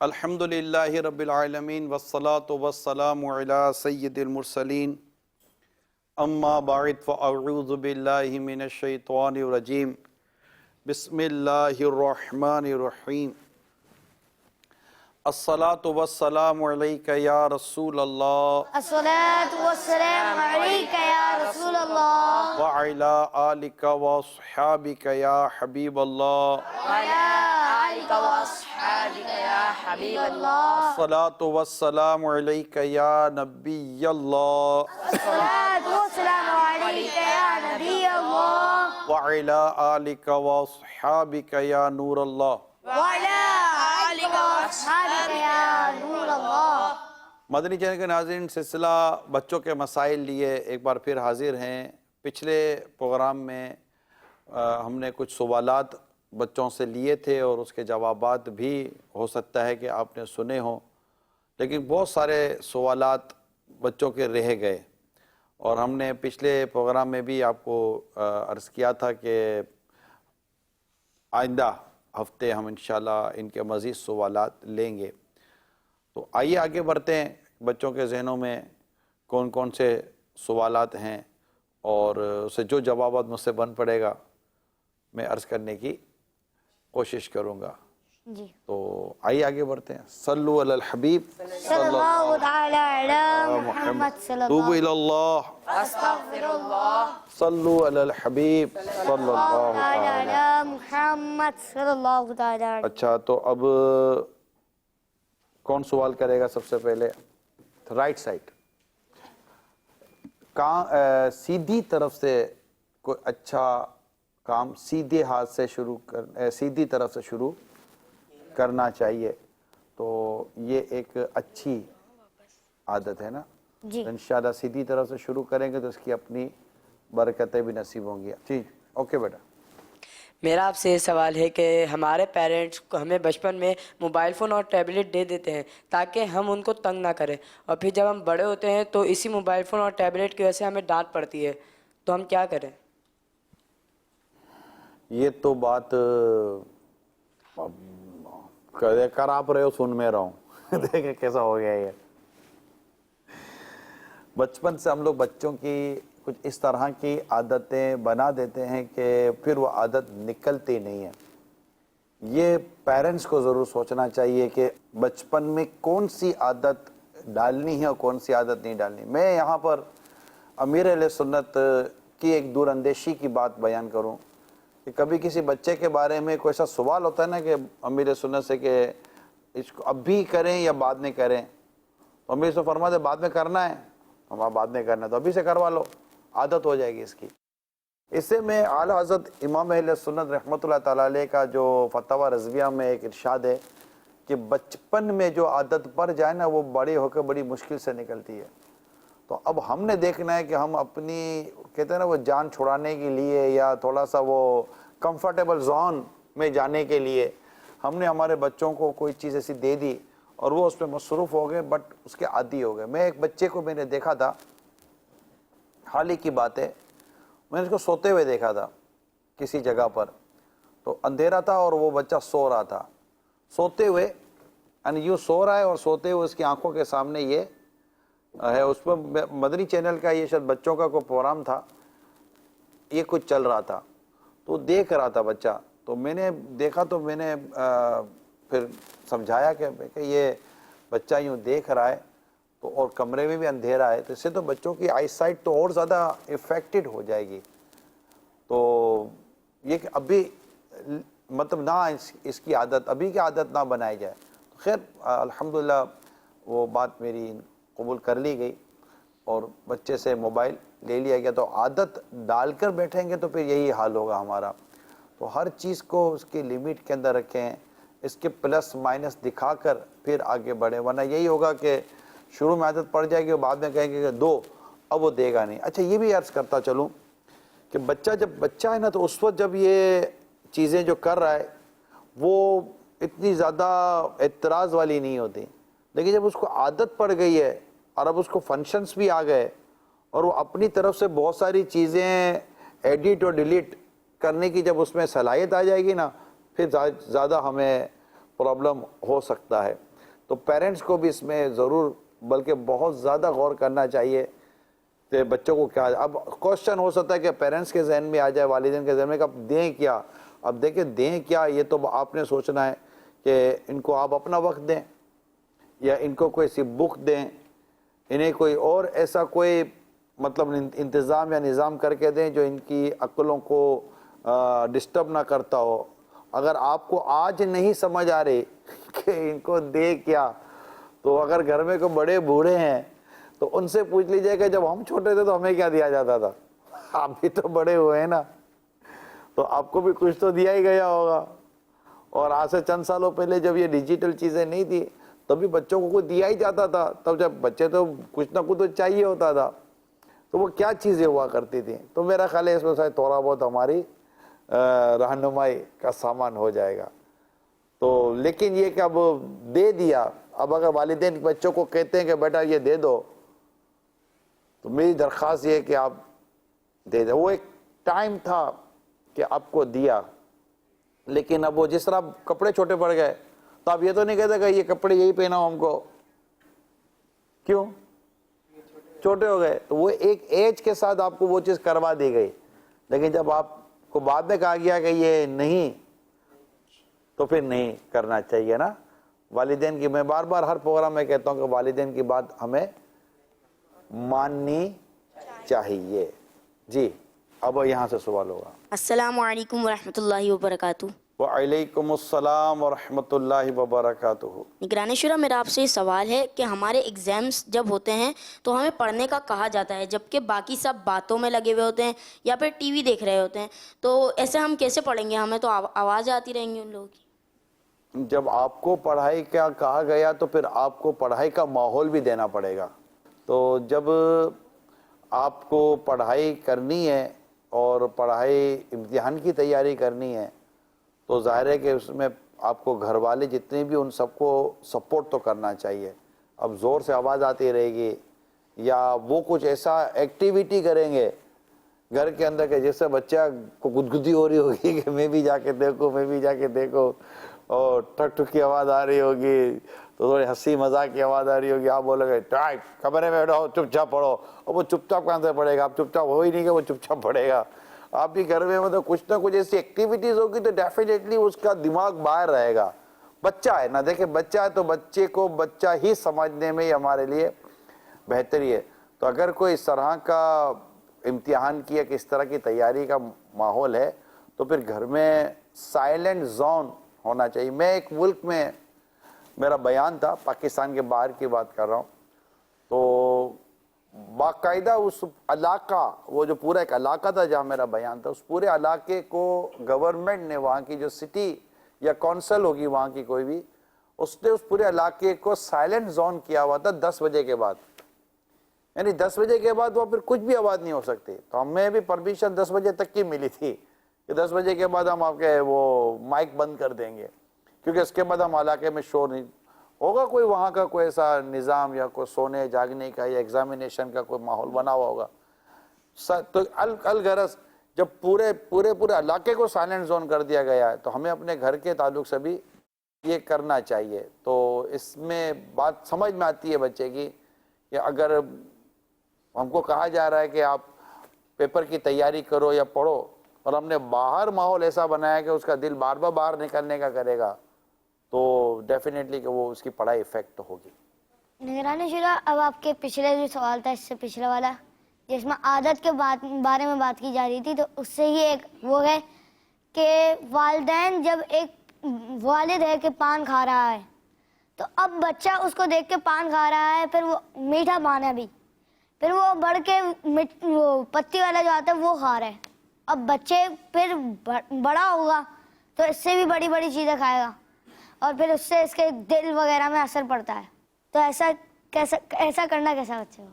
الحمدللہ رب العالمین والصلاة والسلام علی سید المرسلین اما بعد فاعوذ باللہ من الشیطان الرجیم بسم اللہ الرحمن الرحیم الصلاة والسلام علیک یا رسول اللہ الصلاة والسلام علیک یا رسول اللہ وعلی آلک واصحابک یا حبیب اللہ وعلی آلک واصحابک یا حبیب اللہ الصلاة والسلام علیک یا نبی اللہ الصلاة والسلام علیک یا نبی اللہ وعلی آلک واصحابک یا نور اللہ وعلی آلک واصحابک یا نور اللہ۔ مدنی چینل کے ناظرین، سلسلہ بچوں کے مسائل لیے ایک بار پھر حاضر ہیں۔ پچھلے پروگرام میں ہم نے کچھ سوالات بچوں سے لیے تھے اور اس کے جوابات بھی ہو سکتا ہے کہ آپ نے سنے ہوں، لیکن بہت سارے سوالات بچوں کے رہ گئے، اور ہم نے پچھلے پروگرام میں بھی آپ کو عرض کیا تھا کہ آئندہ ہفتے ہم انشاءاللہ ان کے مزید سوالات لیں گے۔ تو آئیے آگے بڑھتے ہیں، بچوں کے ذہنوں میں کون کون سے سوالات ہیں اور اسے جو جوابات مجھ سے بن پڑے گا میں عرض کرنے کی کوشش کروں گا۔ جی، تو آئیے آگے بڑھتے ہیں۔ صلو علی الحبیب صلی اللہ تعالی علی محمد صلی اللہ توبوا الی اللہ استغفر اللہ صلو علی الحبیب صلی اللہ تعالی تعالی۔ علی محمد صلی اللہ تعالی علیہ۔ اچھا، تو اب کون سوال کرے گا؟ سب سے پہلے رائٹ سائڈ، سیدھی طرف سے کوئی اچھا کام سیدھے ہاتھ سے سیدھی طرف سے شروع کرنا چاہیے، تو یہ ایک اچھی عادت ہے نا؟ جی، انشاءاللہ سیدھی طرف سے شروع کریں گے تو اس کی اپنی برکتیں بھی نصیب ہوں گی۔ جی، اوکے بیٹا۔ میرا آپ سے یہ سوال ہے کہ ہمارے پیرنٹس کو ہمیں بچپن میں موبائل فون اور ٹیبلٹ دے دیتے ہیں تاکہ ہم ان کو تنگ نہ کریں، اور پھر جب ہم بڑے ہوتے ہیں تو اسی موبائل فون اور ٹیبلٹ کی وجہ سے ہمیں ڈانٹ پڑتی ہے، تو ہم کیا کریں؟ یہ تو بات کر آپ رہے ہو، سن میں رہا ہوں۔ دیکھیں کیسا ہو گیا یہ۔ بچپن سے ہم لوگ بچوں کی کچھ اس طرح کی عادتیں بنا دیتے ہیں کہ پھر وہ عادت نکلتی نہیں ہے۔ یہ پیرنٹس کو ضرور سوچنا چاہیے کہ بچپن میں کون سی عادت ڈالنی ہے اور کون سی عادت نہیں ڈالنی۔ میں یہاں پر امیر اہل سنت کی ایک دور اندیشی کی بات بیان کروں کہ کبھی کسی بچے کے بارے میں کوئی ایسا سوال ہوتا ہے نا کہ امیر سنت سے کہ اس کو اب بھی کریں یا بعد میں کریں، امیر سے فرماتے بعد میں کرنا ہے، ہمارا بعد میں کرنا ہے تو ابھی سے کروا لو، عادت ہو جائے گی اس کی۔ اس سے میں اعلیٰ حضرت امام اہل سنت رحمۃ اللہ تعالیٰ علیہ کا جو فتاوی رضویہ میں ایک ارشاد ہے کہ بچپن میں جو عادت پڑ جائے نا وہ بڑے ہو کے بڑی مشکل سے نکلتی ہے۔ تو اب ہم نے دیکھنا ہے کہ ہم اپنی کہتے ہیں نا وہ جان چھڑانے کے لیے یا تھوڑا سا وہ کمفرٹیبل زون میں جانے کے لیے ہم نے ہمارے بچوں کو کوئی چیز ایسی دے دی اور وہ اس پہ مصروف ہو گئے، بٹ اس کے عادی ہو گئے۔ میں ایک بچے کو میں نے دیکھا تھا، حال ہی کی بات ہے، میں نے اس کو سوتے ہوئے دیکھا تھا کسی جگہ پر، تو اندھیرا تھا اور وہ بچہ سو رہا تھا، سوتے ہوئے یعنی یوں سو رہا ہے اور سوتے ہوئے اس کی آنکھوں کے سامنے یہ ہے۔ اس پر مدنی چینل کا یہ شاید بچوں کا کوئی پروگرام تھا، یہ کچھ چل رہا تھا تو دیکھ رہا تھا بچہ، تو میں نے دیکھا تو میں نے پھر سمجھایا کہ یہ بچہ یوں دیکھ رہا ہے تو اور کمرے میں بھی اندھیرا ہے، تو اس سے تو بچوں کی آئی سائٹ تو اور زیادہ افیکٹڈ ہو جائے گی۔ تو یہ کہ ابھی مطلب نہ اس کی عادت ابھی کی عادت نہ بنائی جائے۔ خیر الحمدللہ وہ بات میری قبول کر لی گئی اور بچے سے موبائل لے لیا گیا، تو عادت ڈال کر بیٹھیں گے تو پھر یہی حال ہوگا ہمارا۔ تو ہر چیز کو اس کی لیمٹ کے اندر رکھیں، اس کے پلس مائنس دکھا کر پھر آگے بڑھیں، ورنہ یہی ہوگا کہ شروع میں عادت پڑ جائے گی اور بعد میں کہیں گے کہ دو، اب وہ دے گا نہیں۔ اچھا یہ بھی عرض کرتا چلوں کہ بچہ جب بچہ ہے نا تو اس وقت جب یہ چیزیں جو کر رہا ہے وہ اتنی زیادہ اعتراض والی نہیں ہوتی، لیکن جب اس کو عادت پڑ گئی ہے اور اب اس کو فنکشنز بھی آ گئے اور وہ اپنی طرف سے بہت ساری چیزیں ایڈٹ اور ڈیلیٹ کرنے کی جب اس میں صلاحیت آ جائے گی نا، پھر زیادہ ہمیں پرابلم ہو سکتا ہے۔ تو پیرنٹس کو بھی اس میں ضرور بلکہ بہت زیادہ غور کرنا چاہیے کہ بچوں کو کیا. اب کوشچن ہو سکتا ہے کہ پیرنٹس کے ذہن میں آ جائے, والدین کے ذہن میں کہ اب دیں کیا. اب دیکھیں دیں کیا, یہ تو آپ نے سوچنا ہے کہ ان کو آپ اپنا وقت دیں یا ان کو کوئی سی بک دیں, انہیں کوئی اور ایسا کوئی مطلب انتظام یا نظام کر کے دیں جو ان کی عقلوں کو ڈسٹرب نہ کرتا ہو. اگر آپ کو آج نہیں سمجھ آ رہی کہ ان کو دے کیا, تو اگر گھر میں کوئی بڑے بوڑھے ہیں تو ان سے پوچھ لیجئے کہ جب ہم چھوٹے تھے تو ہمیں کیا دیا جاتا تھا. آپ بھی تو بڑے ہوئے ہیں نا, تو آپ کو بھی کچھ تو دیا ہی گیا ہوگا. اور آج سے چند سالوں پہلے جب یہ ڈیجیٹل چیزیں نہیں تھی تبھی بچوں کو کچھ دیا ہی جاتا تھا. تب جب بچے تو کچھ نہ کچھ تو چاہیے ہوتا تھا, تو وہ کیا چیزیں ہوا کرتی تھیں. تو میرا خیال ہے اس میں شاید تھوڑا بہت ہماری رہنمائی کا سامان ہو جائے گا. تو لیکن یہ کہ اب دے دیا, اب اگر والدین بچوں کو کہتے ہیں کہ بیٹا یہ دے دو, تو میری درخواست یہ ہے کہ آپ دے دیں. وہ ایک ٹائم تھا کہ آپ کو دیا, لیکن اب وہ جس طرح کپڑے چھوٹے پڑ گئے تو آپ یہ تو نہیں کہتے کہ یہ کپڑے یہی پہناؤ ہم کو, کیوں چھوٹے ہو گئے. تو وہ ایک ایج کے ساتھ آپ کو وہ چیز کروا دی گئی, لیکن جب آپ کو بعد میں کہا گیا کہ یہ نہیں, تو پھر نہیں کرنا چاہیے نا. والدین کی, میں بار بار ہر پروگرام میں کہتا ہوں کہ والدین کی بات ہمیں ماننی چاہیے. جی اب یہاں سے سوال ہوگا. السلام علیکم ورحمۃ اللہ وبرکاتہ. وعلیکم السلام ورحمۃ اللہ وبرکاتہ. نگران شورا, میرا آپ سے یہ سوال ہے کہ ہمارے ایگزامس جب ہوتے ہیں تو ہمیں پڑھنے کا کہا جاتا ہے, جبکہ باقی سب باتوں میں لگے ہوئے ہوتے ہیں یا پھر ٹی وی دیکھ رہے ہوتے ہیں, تو ایسے ہم کیسے پڑھیں گے؟ ہمیں تو آوازیں آتی رہیں گی ان لوگوں کی. جب آپ کو پڑھائی کا کہا گیا تو پھر آپ کو پڑھائی کا ماحول بھی دینا پڑے گا. تو جب آپ کو پڑھائی کرنی ہے اور پڑھائی امتحان کی تیاری کرنی ہے تو ظاہر ہے کہ اس میں آپ کو گھر والے جتنے بھی ان سب کو سپورٹ تو کرنا چاہیے. اب زور سے آواز آتی رہے گی یا وہ کچھ ایسا ایکٹیویٹی کریں گے گھر کے اندر کہ جس سے بچہ کو گدگدی ہو رہی ہوگی کہ میں بھی جا کے دیکھوں, میں بھی جا کے دیکھوں, اور ٹھک ٹھک کی آواز آ رہی ہوگی تو تھوڑی ہنسی مذاق کی آواز آ رہی ہوگی, آپ بولو گے ٹائٹ کمرے میں بیٹھو چپ چاپ پڑھو, اور وہ چپ چاپ کہاں سے پڑھے گا؟ آپ چپ چاپ ہو ہی نہیں کہ وہ چپ چاپ پڑھے گا. آپ بھی گھر میں مطلب کچھ نہ کچھ ایسی ایکٹیویٹیز ہوگی تو ڈیفینیٹلی اس کا دماغ باہر رہے گا. بچہ ہے نا, دیکھیں بچہ ہے تو بچے کو بچہ ہی سمجھنے میں ہی ہمارے لیے بہتری ہے. تو اگر کوئی اس طرح کا امتحان کی یا کس طرح کی تیاری کا ماحول ہے تو پھر گھر میں سائلنٹ زون ہونا چاہیے. میں ایک ملک میں میرا بیان تھا, پاکستان کے باہر کی بات کر رہا ہوں, تو باقاعدہ اس علاقہ, وہ جو پورا ایک علاقہ تھا جہاں میرا بیان تھا, اس پورے علاقے کو گورنمنٹ نے, وہاں کی جو سٹی یا کونسل ہوگی وہاں کی کوئی بھی, اس نے اس پورے علاقے کو سائلنٹ زون کیا ہوا تھا 10 بجے کے بعد. یعنی 10 بجے کے بعد وہاں پھر کچھ بھی آواز نہیں ہو سکتی. تو ہمیں بھی پرمیشن 10 بجے تک کی ملی تھی کہ 10 بجے کے بعد ہم آپ کے وہ مائک بند کر دیں گے, کیونکہ اس کے بعد ہم علاقے میں شور نہیں ہوگا. کوئی وہاں کا کوئی ایسا نظام یا کوئی سونے جاگنے کا یا ایگزامینیشن کا کوئی ماحول بنا ہوا ہوگا. تو الغرض جب پورے علاقے کو سائلنٹ زون کر دیا گیا ہے تو ہمیں اپنے گھر کے تعلق سے بھی یہ کرنا چاہیے. تو اس میں بات سمجھ میں آتی ہے بچے کی کہ اگر ہم کو کہا جا رہا ہے کہ آپ پیپر کی تیاری کرو یا پڑھو, اور ہم نے باہر ماحول ایسا بنایا کہ اس کا دل بار بار باہر نکلنے کا کرے گا, تو ڈیفینیٹلی کہ وہ اس کی پڑھائی افیکٹ ہوگی. نگران شورا, اب آپ کے پچھلے جو سوال تھا, اس سے پچھلا والا جس میں عادت کے بارے میں بات کی جا رہی تھی, تو اس سے ہی ایک وہ ہے کہ والدین, جب ایک والد ہے کہ پان کھا رہا ہے تو اب بچہ اس کو دیکھ کے پان کھا رہا ہے, پھر وہ میٹھا پان ہے بھی, پھر وہ بڑھ کے وہ پتی والا جو آتا ہے وہ کھا رہا ہے. اب بچے پھر بڑا ہوگا تو اس سے بھی بڑی بڑی چیزیں کھائے گا, اور پھر اس سے اس کے دل وغیرہ میں اثر پڑتا ہے. تو ایسا کرنا کیسا بچے کو؟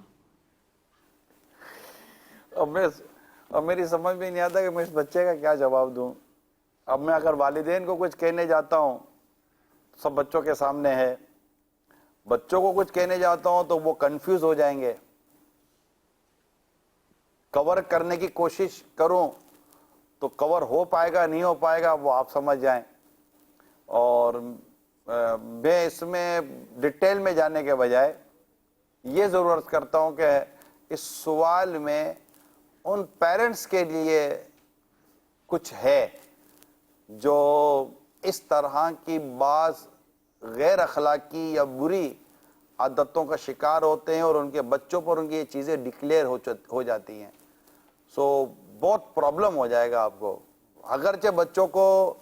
اب میری سمجھ میں نہیں آتا کہ میں اس بچے کا کیا جواب دوں. اب میں اگر والدین کو کچھ کہنے جاتا ہوں, سب بچوں کے سامنے ہے, بچوں کو کچھ کہنے جاتا ہوں تو وہ کنفیوز ہو جائیں گے. کور کرنے کی کوشش کروں تو کور ہو پائے گا نہیں ہو پائے گا وہ آپ سمجھ جائیں. اور میں اس میں ڈیٹیل میں جانے کے بجائے یہ ضرور عرض کرتا ہوں کہ اس سوال میں ان پیرنٹس کے لیے کچھ ہے جو اس طرح کی بعض غیر اخلاقی یا بری عادتوں کا شکار ہوتے ہیں اور ان کے بچوں پر ان کی یہ چیزیں ڈکلیئر ہو جاتی ہیں. سو بہت پرابلم ہو جائے گا آپ کو. اگرچہ بچوں کو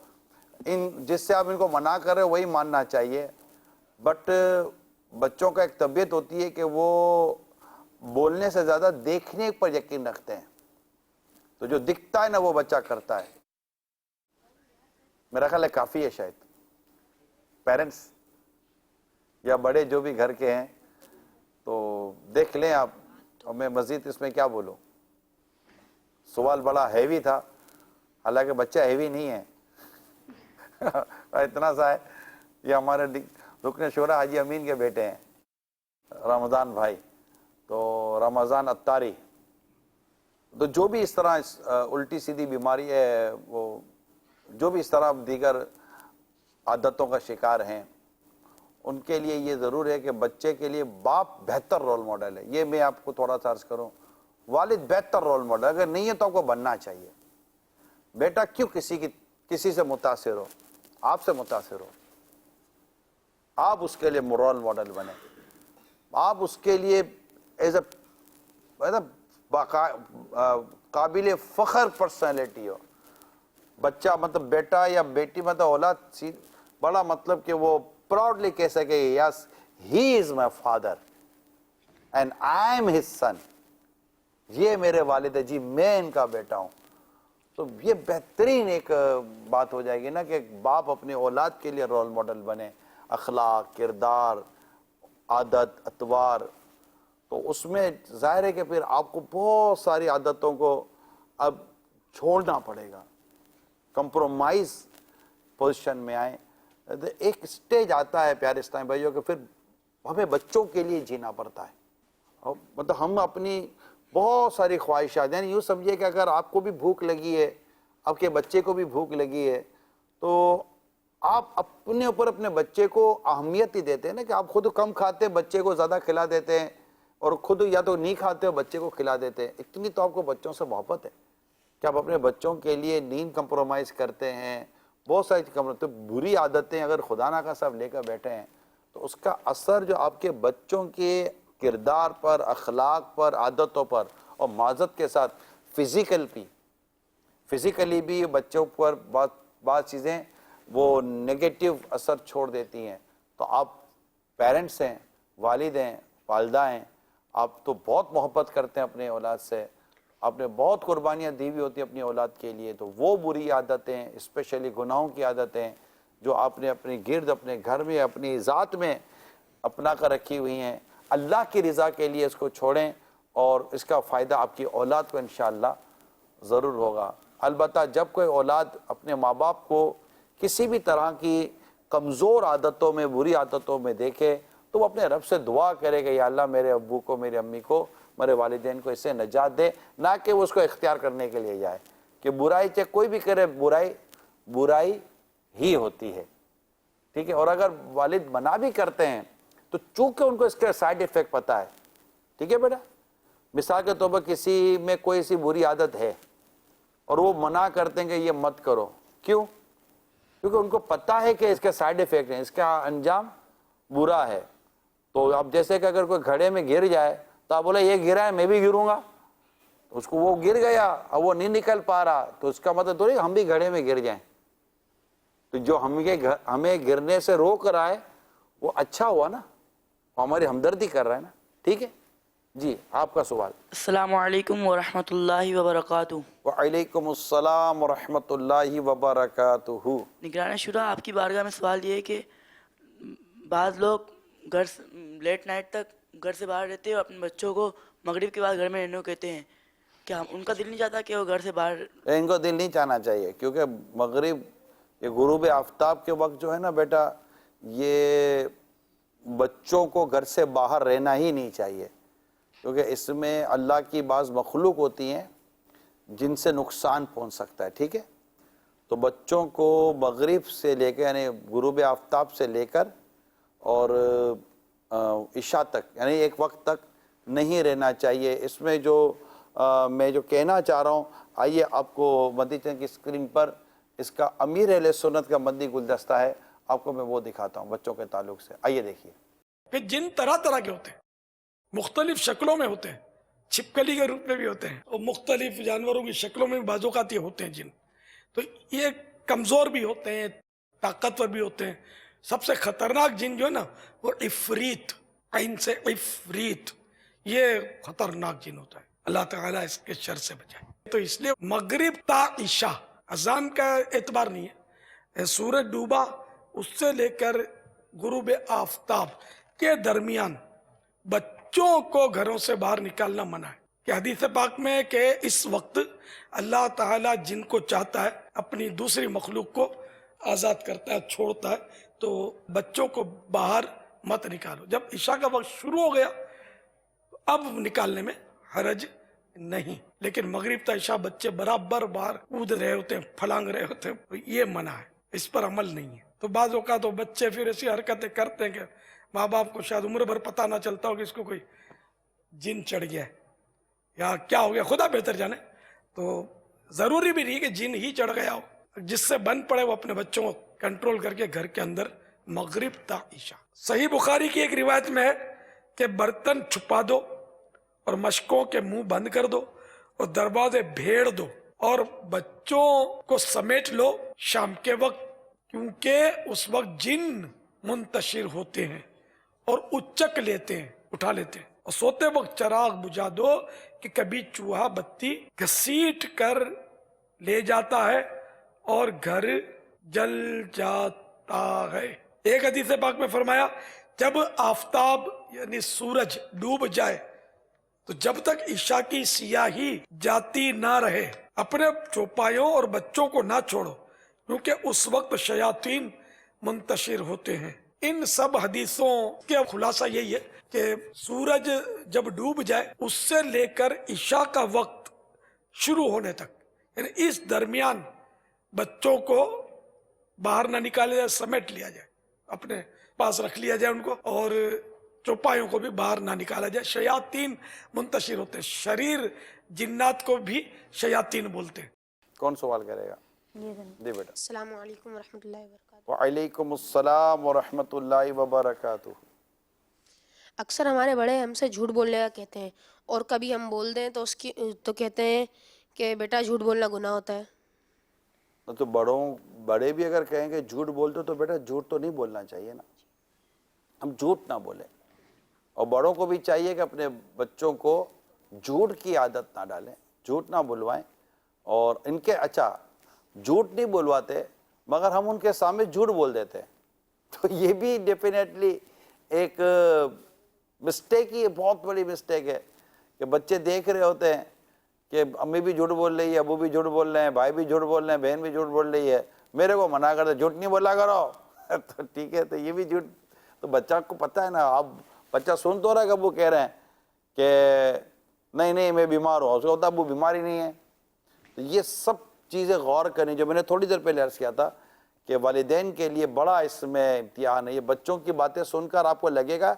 جس سے آپ ان کو منع کر رہے ہو وہی ماننا چاہیے، بٹ بچوں کا ایک طبیعت ہوتی ہے کہ وہ بولنے سے زیادہ دیکھنے پر یقین رکھتے ہیں. تو جو دکھتا ہے نا وہ بچہ کرتا ہے. میرا خیال ہے کافی ہے شاید. پیرنٹس یا بڑے جو بھی گھر کے ہیں تو دیکھ لیں آپ، اور میں مزید اس میں کیا بولوں. سوال بڑا ہیوی تھا، حالانکہ بچہ ہیوی نہیں ہے. اتنا سا ہے. یہ ہمارے رکن شورا حاجی امین کے بیٹے ہیں رمضان بھائی، تو رمضان اتاری. تو جو بھی اس طرح الٹی سیدھی بیماری ہے، وہ جو بھی اس طرح دیگر عادتوں کا شکار ہیں، ان کے لیے یہ ضرور ہے کہ بچے کے لیے باپ بہتر رول ماڈل ہے. یہ میں آپ کو تھوڑا سا عرض کروں، والد بہتر رول ماڈل. اگر نہیں ہے تو آپ کو بننا چاہیے. بیٹا کیوں کسی سے متاثر ہو، آپ سے متاثر ہو. آپ اس کے لیے رول ماڈل بنے. آپ اس کے لیے ایز اے قابل فخر پرسنالٹی ہو. بچہ مطلب بیٹا یا بیٹی مطلب اولاد بڑا مطلب کہ وہ پراؤڈلی کہہ سکے yes he is my father and I am his son. یہ میرے والد ہے جی، میں ان کا بیٹا ہوں. تو یہ بہترین ایک بات ہو جائے گی نا کہ ایک باپ اپنی اولاد کے لیے رول ماڈل بنے. اخلاق، کردار، عادت، اطوار. تو اس میں ظاہر ہے کہ پھر آپ کو بہت ساری عادتوں کو اب چھوڑنا پڑے گا، کمپرومائز پوزیشن میں آئیں. ایک سٹیج آتا ہے پیارے اسلامی بھائیوں کہ پھر ہمیں بچوں کے لیے جینا پڑتا ہے. مطلب ہم اپنی بہت ساری خواہشات، یعنی یوں سمجھیے کہ اگر آپ کو بھی بھوک لگی ہے، آپ کے بچے کو بھی بھوک لگی ہے، تو آپ اپنے اوپر اپنے بچے کو اہمیت ہی دیتے ہیں نا کہ آپ خود کم کھاتے بچے کو زیادہ کھلا دیتے ہیں، اور خود یا تو نہیں کھاتے ہو بچے کو کھلا دیتے ہیں. اتنی تو آپ کو بچوں سے محبت ہے کہ آپ اپنے بچوں کے لیے نیند کمپرومائز کرتے ہیں. بہت ساری تو بری عادتیں اگر خدا نہ کا صاحب لے کر بیٹھے ہیں تو اس کا اثر جو آپ کے بچوں کے کردار پر، اخلاق پر، عادتوں پر، اور معذرت کے ساتھ فزیکلی بھی بچوں پر بعض چیزیں وہ نیگیٹو اثر چھوڑ دیتی ہیں. تو آپ پیرنٹس ہیں، والد ہیں، والدہ ہیں، آپ تو بہت محبت کرتے ہیں اپنے اولاد سے، آپ نے بہت قربانیاں دی ہوئی ہوتی ہیں اپنی اولاد کے لیے. تو وہ بری عادتیں، اسپیشلی گناہوں کی عادتیں جو آپ نے اپنے گرد، اپنے گھر میں، اپنی ذات میں اپنا کر رکھی ہوئی ہیں، اللہ کی رضا کے لیے اس کو چھوڑیں، اور اس کا فائدہ آپ کی اولاد کو انشاءاللہ ضرور ہوگا. البتہ جب کوئی اولاد اپنے ماں باپ کو کسی بھی طرح کی کمزور عادتوں میں، بری عادتوں میں دیکھے تو وہ اپنے رب سے دعا کرے کہ یا اللہ میرے ابو کو، میری امی کو، میرے والدین کو اس سے نجات دے. نہ کہ وہ اس کو اختیار کرنے کے لیے جائے کہ برائی چاہے کوئی بھی کرے، برائی ہی ہوتی ہے. ٹھیک ہے. اور اگر والد منع بھی کرتے ہیں تو چونکہ ان کو اس کے سائیڈ ایفیکٹ پتہ ہے. ٹھیک ہے بیٹا. مثال کے طور پر کسی میں کوئی سی بری عادت ہے اور وہ منع کرتے ہیں کہ یہ مت کرو. کیوں؟ کیونکہ ان کو پتہ ہے کہ اس کے سائیڈ ایفیکٹ ہیں، اس کا انجام برا ہے. تو اب جیسے کہ اگر کوئی گھڑے میں گر جائے تو آپ بولے یہ گرا ہے میں بھی گروں گا، اس کو وہ گر گیا اور وہ نہیں نکل پا رہا تو اس کا مطلب تھوڑی ہم بھی گھڑے میں گر جائیں. تو جو ہمیں گرنے سے روک رہا ہے وہ اچھا ہوا نا، وہ ہماری ہمدردی کر رہا ہے نا. ٹھیک ہے جی. آپ کا سوال. السلام علیکم ورحمۃ اللہ وبرکاتہ. وعلیکم السلام ورحمۃ اللہ وبرکاتہ. نگران شورا، آپ کی بارگاہ میں سوال یہ ہے کہ بعض لوگ لیٹ نائٹ تک گھر سے باہر رہتے ہیں اور اپنے بچوں کو مغرب کے بعد گھر میں رہنے کو کہتے ہیں. کیا ان کا دل نہیں چاہتا کہ وہ گھر سے باہر؟ ان کو دل نہیں چاہنا چاہیے، کیونکہ مغرب یہ غروب آفتاب کے وقت جو ہے نا بیٹا، یہ بچوں کو گھر سے باہر رہنا ہی نہیں چاہیے، کیونکہ اس میں اللہ کی بعض مخلوق ہوتی ہیں جن سے نقصان پہنچ سکتا ہے. ٹھیک ہے. تو بچوں کو مغرب سے لے کر یعنی غروب آفتاب سے لے کر اور عشاء تک یعنی ایک وقت تک نہیں رہنا چاہیے. اس میں جو میں جو کہنا چاہ رہا ہوں, آئیے آپ کو مدنی چینل کی اسکرین پر اس کا امیر اہل سنت کا مدنی گلدستہ ہے, آپ کو میں وہ دکھاتا ہوں بچوں کے تعلق سے. آئیے دیکھیے. کہ جن طرح طرح کے ہوتے ہیں, مختلف شکلوں میں ہوتے ہیں, چھپکلی کے روپ میں بھی ہوتے ہیں اور مختلف جانوروں کی شکلوں میں بھی بعض اوقات یہ ہوتے ہیں جن. تو یہ کمزور بھی ہوتے ہیں, طاقتور بھی ہوتے ہیں. سب سے خطرناک جن جو ہے نا وہ عفریت, عین سے عفریت, یہ خطرناک جن ہوتا ہے. اللہ تعالیٰ اس کے شر سے بچائے. تو اس لیے مغرب تا عشاء اذان کا اعتبار نہیں ہے, سورج ڈوبا اس سے لے کر غروب آفتاب کے درمیان بچوں کو گھروں سے باہر نکالنا منع ہے. کہ حدیث پاک میں ہے کہ اس وقت اللہ تعالیٰ جن کو چاہتا ہے اپنی دوسری مخلوق کو آزاد کرتا ہے, چھوڑتا ہے. تو بچوں کو باہر مت نکالو. جب عشاء کا وقت شروع ہو گیا اب نکالنے میں حرج نہیں, لیکن مغرب تا عشاء بچے برابر باہر کود رہے ہوتے ہیں, پھلانگ رہے ہوتے ہیں, یہ منع ہے, اس پر عمل نہیں ہے. تو بعض اوقات تو بچے پھر ایسی حرکتیں کرتے ہیں کہ ماں باپ کو شاید عمر بھر پتہ نہ چلتا ہو کہ اس کو کوئی جن چڑھ گیا ہے یا کیا ہو گیا, خدا بہتر جانے. تو ضروری بھی نہیں کہ جن ہی چڑھ گیا ہو, جس سے بن پڑے وہ اپنے بچوں کو کنٹرول کر کے گھر کے اندر مغرب تا عشاء. صحیح بخاری کی ایک روایت میں ہے کہ برتن چھپا دو اور مشکوں کے منہ بند کر دو اور دروازے بھیڑ دو اور بچوں کو سمیٹ لو شام کے وقت, کیونکہ اس وقت جن منتشر ہوتے ہیں اور اچک لیتے ہیں, اٹھا لیتے ہیں. اور سوتے وقت چراغ بجھا دو کہ کبھی چوہا بتی گھسیٹ کر لے جاتا ہے اور گھر جل جاتا ہے. ایک حدیث پاک میں فرمایا جب آفتاب یعنی سورج ڈوب جائے تو جب تک عشاء کی سیاہی جاتی نہ رہے اپنے چوپایوں اور بچوں کو نہ چھوڑو, کیونکہ اس وقت شیاطین منتشر ہوتے ہیں. ان سب حدیثوں کے خلاصہ یہی ہے کہ سورج جب ڈوب جائے اس سے لے کر عشاء کا وقت شروع ہونے تک یعنی اس درمیان بچوں کو باہر نہ نکالے جائے, سمیٹ لیا جائے, اپنے پاس رکھ لیا جائے ان کو, اور چوپایوں کو بھی باہر نہ نکالا جائے. شیاطین منتشر ہوتے ہیں, شریر جنات کو بھی شیاطین بولتے ہیں. کون سوال کرے گا؟ جی بیٹا. السلام علیکم ورحمۃ اللہ وبرکاتہ. وعلیکم السلام ورحمۃ اللہ وبرکاتہ. اکثر ہمارے بڑے ہم سے جھوٹ بولنے کا کہتے ہیں, اور کبھی ہم بول دیں تو تو کہتے ہیں کہ بیٹا جھوٹ بولنا گناہ ہوتا ہے. تو بڑے بھی اگر کہیں کہ جھوٹ بولتے تو بیٹا جھوٹ تو نہیں بولنا چاہیے نا, ہم جھوٹ نہ بولیں. اور بڑوں کو بھی چاہیے کہ اپنے بچوں کو جھوٹ کی عادت نہ ڈالیں, جھوٹ نہ بلوائیں. اور ان کے اچھا جھوٹ نہیں بلواتے مگر ہم ان کے سامنے جھوٹ بول دیتے ہیں, تو یہ بھی ڈیفینیٹلی ایک مسٹیک ہی, بہت بڑی مسٹیک ہے کہ بچے دیکھ رہے ہوتے ہیں کہ امی بھی جھوٹ بول رہی ہے, ابو بھی جھوٹ بول رہے ہیں, بھائی بھی جھوٹ بول رہے ہیں, بہن بھی جھوٹ بول رہی ہے, میرے کو منع کرتے جھوٹ نہیں بولا کرو. تو ٹھیک ہے, تو یہ بھی جھوٹ, تو بچہ کو پتہ ہے نا, اب بچہ سن تو رہا ہے کہ ابو کہہ رہے ہیں کہ نہیں میں بیمار ہوں, اس کو ہوتا ابو بیماری نہیں ہے. تو یہ سب چیزیں غور کریں, جو میں نے تھوڑی دیر پہلے عرض کیا تھا کہ والدین کے لیے بڑا اس میں امتحان ہے. یہ بچوں کی باتیں سن کر آپ کو لگے گا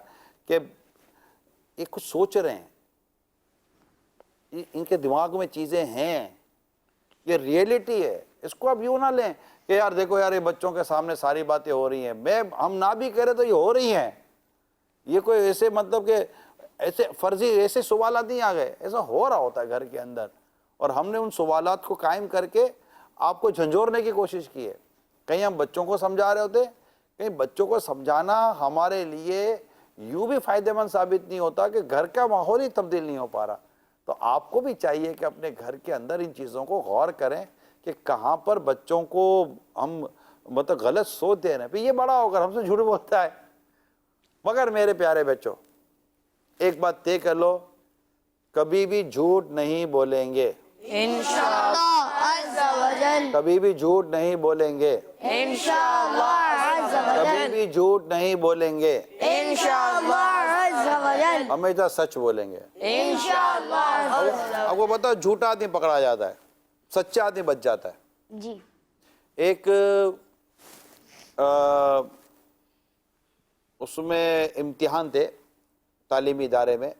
کہ یہ کچھ سوچ رہے ہیں, ان کے دماغ میں چیزیں ہیں, یہ ریئلٹی ہے. اس کو اب یوں نہ لیں کہ یار دیکھو یار یہ بچوں کے سامنے ساری باتیں ہو رہی ہیں, ہم نہ بھی کریں تو یہ ہو رہی ہیں. یہ کوئی ایسے مطلب کہ ایسے فرضی ایسے سوالات نہیں آ گئے, ایسا ہو رہا ہوتا ہے گھر کے اندر, اور ہم نے ان سوالات کو قائم کر کے آپ کو جھنجھوڑنے کی کوشش کی ہے. کہیں ہم بچوں کو سمجھا رہے ہوتے, کہیں بچوں کو سمجھانا ہمارے لیے یوں بھی فائدہ مند ثابت نہیں ہوتا کہ گھر کا ماحول ہی تبدیل نہیں ہو پا رہا. تو آپ کو بھی چاہیے کہ اپنے گھر کے اندر ان چیزوں کو غور کریں کہ کہاں پر بچوں کو ہم مطلب غلط سوچ دے رہے ہیں. پھر یہ بڑا ہو کر ہم سے جھوٹ بولتا ہے. مگر میرے پیارے بچوں, ایک بات طے کر لو, کبھی بھی جھوٹ نہیں بولیں گے انشاءاللہ عز و جل, کبھی بھی جھوٹ نہیں بولیں گے انشاءاللہ عز و کبھی جل, بھی جھوٹ نہیں بولیں گے, انشاءاللہ عز و جل, ہمیشہ سچ بولیں گے. انشاءاللہ. آپ کو پتا جھوٹا آدمی پکڑا جاتا ہے, سچا آدمی بچ جاتا ہے. جی ایک اس میں امتحان تھے تعلیمی ادارے میں.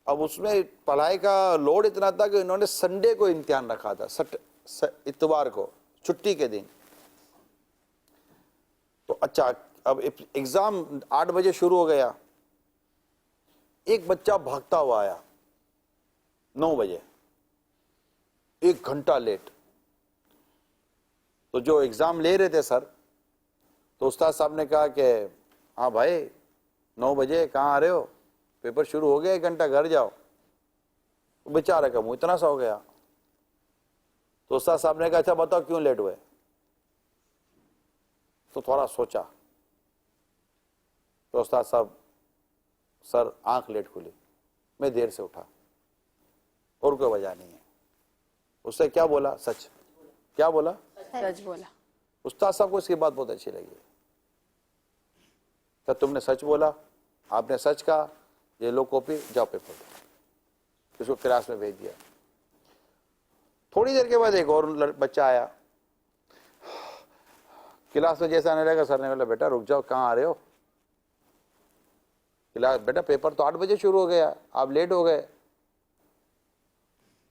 اب اس میں پڑھائی کا لوڈ اتنا تھا کہ انہوں نے سنڈے کو امتحان رکھا تھا, اتوار کو, چھٹی کے دن. تو اچھا اب ایگزام 8 بجے شروع ہو گیا. ایک بچہ بھاگتا ہوا آیا 9 بجے, 1 گھنٹہ لیٹ. تو جو ایگزام لے رہے تھے سر, تو استاد صاحب نے کہا کہ ہاں بھائی 9 بجے کہاں آ رہے ہو, پیپر شروع ہو گیا, 1 گھنٹہ گھر جاؤ. بیچارہ کا منہ اتنا سا ہو گیا. تو استاد صاحب نے کہا اچھا بتاؤ کیوں لیٹ ہوئے. تو تھوڑا سوچا. تو استاد صاحب, سر آنکھ لیٹ کھلی, میں دیر سے اٹھا, اور کوئی وجہ نہیں ہے. اس سے کیا بولا, سچ. کیا بولا, سچ بولا. استاد صاحب کو اس کی بات بہت اچھی لگی. کہ تم نے سچ بولا, آپ نے سچ کہا, یہ لو کاپی, جاؤ پیپر دو. اس کو کلاس میں بھیج دیا. تھوڑی دیر کے بعد ایک اور بچہ آیا کلاس میں. جیسے آنے لگا, سر نے بولا بیٹا رک جاؤ, کہاں آ رہے ہو کلاس. بیٹا پیپر تو 8 بجے شروع ہو گیا, آپ لیٹ ہو گئے.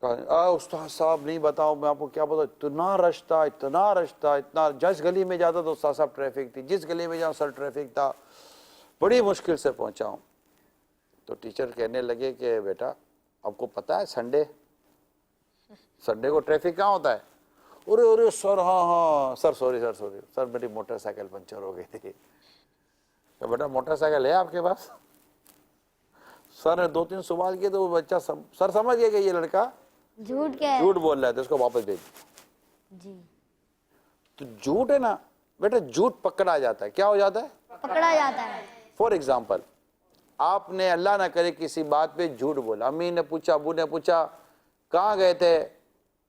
استاد صاحب نہیں بتاؤ, میں آپ کو کیا بتاؤں, اتنا رش تھا, اتنا رش تھا, اتنا. جس گلی میں جاتا تو استاد صاحب ٹریفک تھی, جس گلی میں جاؤں سر ٹریفک تھا, بڑی مشکل سے پہنچا ہوں. تو ٹیچر کہنے لگے کہ بیٹا آپ کو پتا ہے سنڈے کو ٹریفک کہاں ہوتا ہے. ارے ارے سر, ہاں سر سوری سر میری موٹر سائیکل پنچر ہو گئی تھی. تو بیٹا موٹر سائیکل ہے آپ کے پاس. سر نے 2-3 سوال کیے تو وہ بچہ سر سمجھ گیا کہ یہ لڑکا جھوٹ بول رہا ہے, تو اس کو واپس بھیج دیا. جی. تو جھوٹ ہے نا بیٹا, جھوٹ پکڑا جاتا ہے. کیا ہو جاتا ہے, پکڑا جاتا ہے. فار ایگزامپل آپ نے اللہ نہ کرے کسی بات پہ جھوٹ بولا. امی نے پوچھا, ابو نے پوچھا کہاں گئے تھے,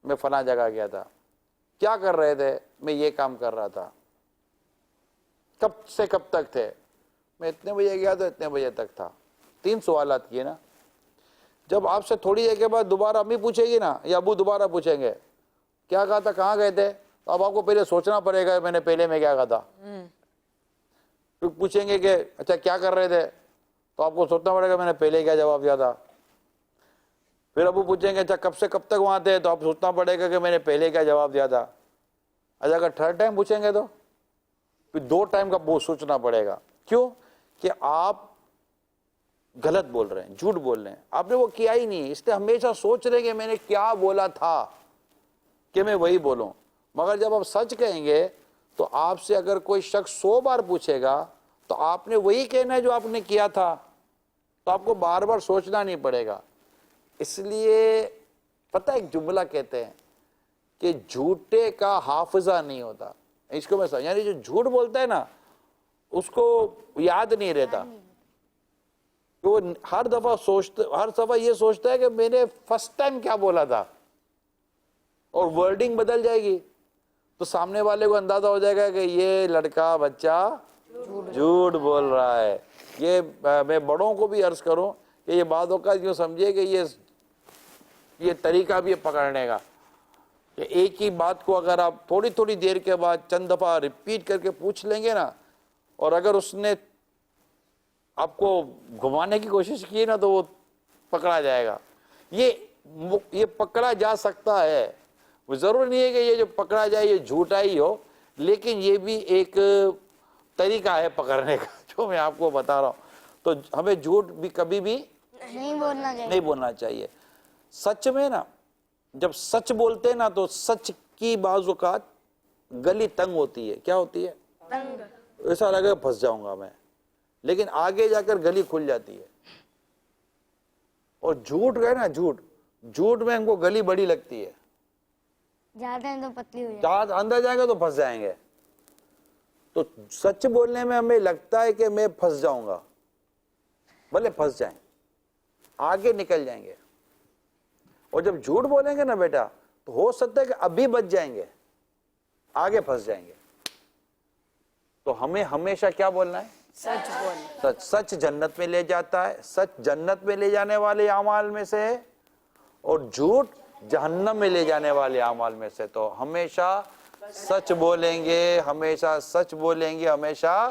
میں فلاں جگہ گیا تھا. کیا کر رہے تھے, میں یہ کام کر رہا تھا. کب سے کب تک تھے, میں اتنے بجے گیا تو اتنے بجے تک تھا. 3 سوالات کیے نا. جب آپ سے تھوڑی دیر کے بعد دوبارہ امی پوچھے گی نا, یا ابو دوبارہ پوچھیں گے کیا کہا تھا, کہاں گئے تھے, تو اب آپ کو پہلے سوچنا پڑے گا میں نے پہلے میں کیا کہا تھا. پھر پوچھیں گے کہ اچھا کیا کر رہے تھے, تو آپ کو سوچنا پڑے گا میں نے پہلے کیا جواب دیا تھا. پھر ابو پوچھیں گے اچھا کب سے کب تک وہاں تھے, تو آپ سوچنا پڑے گا کہ میں نے پہلے کیا جواب دیا تھا. اچھا اگر 3rd ٹائم پوچھیں گے تو پھر 2 ٹائم کا بہت سوچنا پڑے گا. کیوں کہ آپ غلط بول رہے ہیں, جھوٹ بول رہے ہیں, آپ نے وہ کیا ہی نہیں. اس لیے ہمیشہ سوچ رہے کہ میں نے کیا بولا تھا کہ میں وہی بولوں. مگر جب آپ سچ کہیں گے تو آپ سے اگر کوئی شخص 100 بار پوچھے گا تو آپ نے وہی کہنا ہے جو آپ نے کیا تھا, تو آپ کو بار بار سوچنا نہیں پڑے گا. اس لیے پتہ ایک جملہ کہتے ہیں کہ جھوٹے کا حافظہ نہیں ہوتا. اس کو میں سمجھ, یعنی جو جھوٹ بولتا ہے نا اس کو یاد نہیں رہتا. وہ ہر دفعہ یہ سوچتا ہے کہ میں نے فرسٹ ٹائم کیا بولا تھا, اور ورڈنگ بدل جائے گی تو سامنے والے کو اندازہ ہو جائے گا کہ یہ لڑکا بچہ جھوٹ بول رہا ہے. یہ میں بڑوں کو بھی عرض کروں کہ یہ بعض اوقات یوں سمجھے کہ یہ طریقہ بھی ہے پکڑنے کا, کہ ایک ہی بات کو اگر آپ تھوڑی تھوڑی دیر کے بعد چند دفعہ ریپیٹ کر کے پوچھ لیں گے نا, اور اگر اس نے آپ کو گھمانے کی کوشش کی نا تو وہ پکڑا جائے گا. یہ پکڑا جا سکتا ہے. وہ ضرور نہیں ہے کہ یہ جو پکڑا جائے یہ جھوٹا ہی ہو, لیکن یہ بھی ایک طریقہ ہے پکڑنے کا جو میں آپ کو بتا رہا ہوں. تو ہمیں جھوٹ بھی کبھی بھی نہیں بولنا چاہیے. سچ میں نا جب سچ بولتے ہیں نا تو سچ کی بعض اوقات گلی تنگ ہوتی ہے. کیا ہوتی ہے, ایسا لگے پھنس جاؤں گا میں, لیکن آگے جا کر گلی کھل جاتی ہے. اور جھوٹ گئے نا, جھوٹ میں ہم کو گلی بڑی لگتی ہے, جاتے ہیں تو پتلی ہو جاتی ہے. اندر جائیں گے تو پھنس جائیں گے. تو سچ بولنے میں ہمیں لگتا ہے کہ میں پھنس جاؤں گا, بھلے پھنس جائیں, آگے نکل جائیں گے. اور جب جھوٹ بولیں گے نا بیٹا تو ہو سکتا ہے کہ ابھی بچ جائیں گے, آگے پھنس جائیں گے. تو ہمیں ہمیشہ کیا بولنا ہے, سچ بولنا. سچ جنت میں لے جاتا ہے. سچ جنت میں لے جانے والے اعمال میں سے ہے, اور جھوٹ جہنم میں لے جانے والے اعمال میں سے. تو ہمیشہ سچ بولیں گے، ہمیشہ سچ بولیں گے، ہمیشہ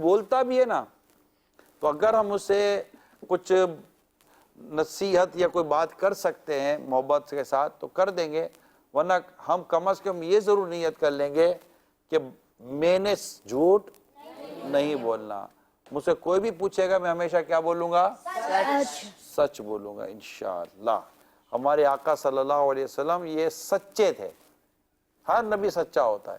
بولتا بھی ہے نا تو اگر ہم اسے کچھ نصیحت یا کوئی بات کر سکتے ہیں محبت کے ساتھ تو کر دیں گے، ورنہ ہم کم از کم یہ ضرور نیت کر لیں گے کہ میں نے جھوٹ نہیں بولنا. مجھ سے کوئی بھی پوچھے گا میں ہمیشہ کیا بولوں گا؟ سچ بولوں گا انشاءاللہ. ہمارے آقا صلی اللہ علیہ وسلم یہ سچے تھے. ہر نبی سچا ہوتا ہے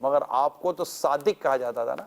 مگر آپ کو تو صادق کہا جاتا تھا نا،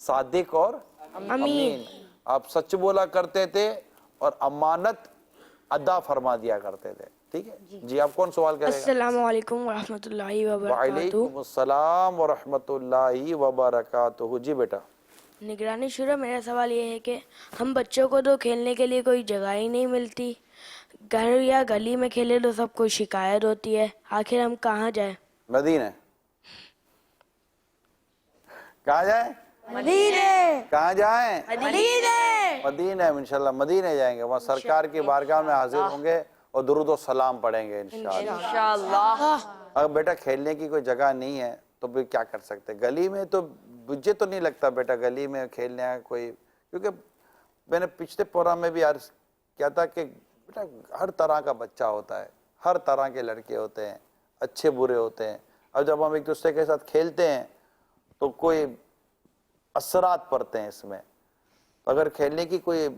صادق اور امین. آپ سچ بولا کرتے تھے اور امانت ادا فرما دیا کرتے تھے. ٹھیک ہے جی، آپ کون سوال کرے گا؟ السلام علیکم ورحمۃ اللہ وبرکاتہ. وعلیکم السلام ورحمۃ اللہ وبرکاتہ. جی بیٹا. نگرانی شورا، میرا سوال یہ ہے کہ ہم بچوں کو تو کھیلنے کے لیے کوئی جگہ ہی نہیں ملتی، گھر یا گلی میں کھیلے تو سب کو شکایت ہوتی ہے، آخر ہم کہاں جائیں؟ مدینہ. کہاں جائیں؟ مدینے. کہاں جائیں؟ مدینے. مدینہ. انشاءاللہ مدینہ جائیں گے، وہاں سرکار کی بارگاہ میں حاضر ہوں گے اور درود و سلام پڑھیں گے انشاءاللہ. اگر بیٹا کھیلنے کی کوئی جگہ نہیں ہے تو پھر کیا کر سکتے؟ گلی میں تو مجھے تو نہیں لگتا بیٹا گلی میں کھیلنے کا کوئی، کیونکہ میں نے پچھلے پروگرام میں بھی عرض کیا تھا کہ بیٹا ہر طرح کا بچہ ہوتا ہے، ہر طرح کے لڑکے ہوتے ہیں، اچھے برے ہوتے ہیں. اور جب ہم ایک دوسرے کے ساتھ کھیلتے ہیں تو کوئی اثرات پڑتے ہیں اس میں. اگر کھیلنے کی کوئی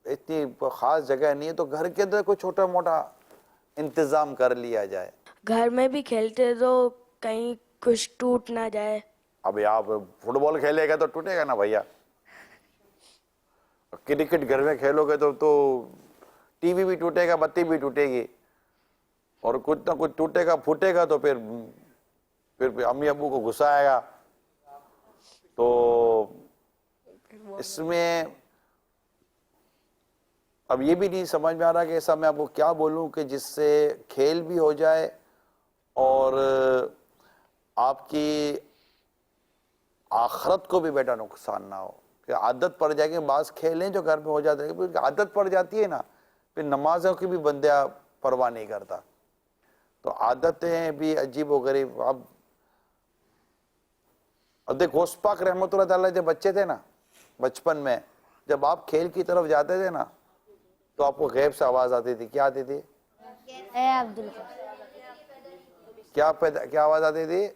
اتنی خاص جگہ نہیں ہے تو گھر کے اندر کوئی چھوٹا موٹا انتظام کر لیا جائے. گھر میں بھی کھیلتے تو کہیں کچھ ٹوٹ نہ جائے. ابھی آپ فٹ بال کھیلے گا تو ٹوٹے گا نا بھیا، کرکٹ گھر میں کھیلو گے تو ٹی وی بھی ٹوٹے گا، بتی بھی ٹوٹے گی، اور کچھ نہ کچھ ٹوٹے گا پھوٹے گا تو پھر امی ابو کو غصہ آئے گا. تو اس میں اب یہ بھی نہیں سمجھ میں آ رہا کہ ایسا میں آپ کو کیا بولوں کہ جس سے کھیل بھی ہو جائے اور آپ کی آخرت کو بھی بیٹا نقصان نہ ہو. کہ عادت پڑ جائے گی، بعض کھیلیں جو گھر میں ہو جاتے ہیں عادت پڑ جاتی ہے نا، پھر نمازوں کی بھی بندہ پرواہ نہیں کرتا. تو عادتیں بھی عجیب و غریب. اب دیکھ غوث پاک رحمۃ اللہ تعالیٰ جب بچے تھے نا، بچپن میں جب آپ کھیل کی طرف جاتے تھے نا تو آپ کو غیب سے آواز آتی تھی. کیا آتی تھی؟ اے عبدل کیا آواز آتی تھی؟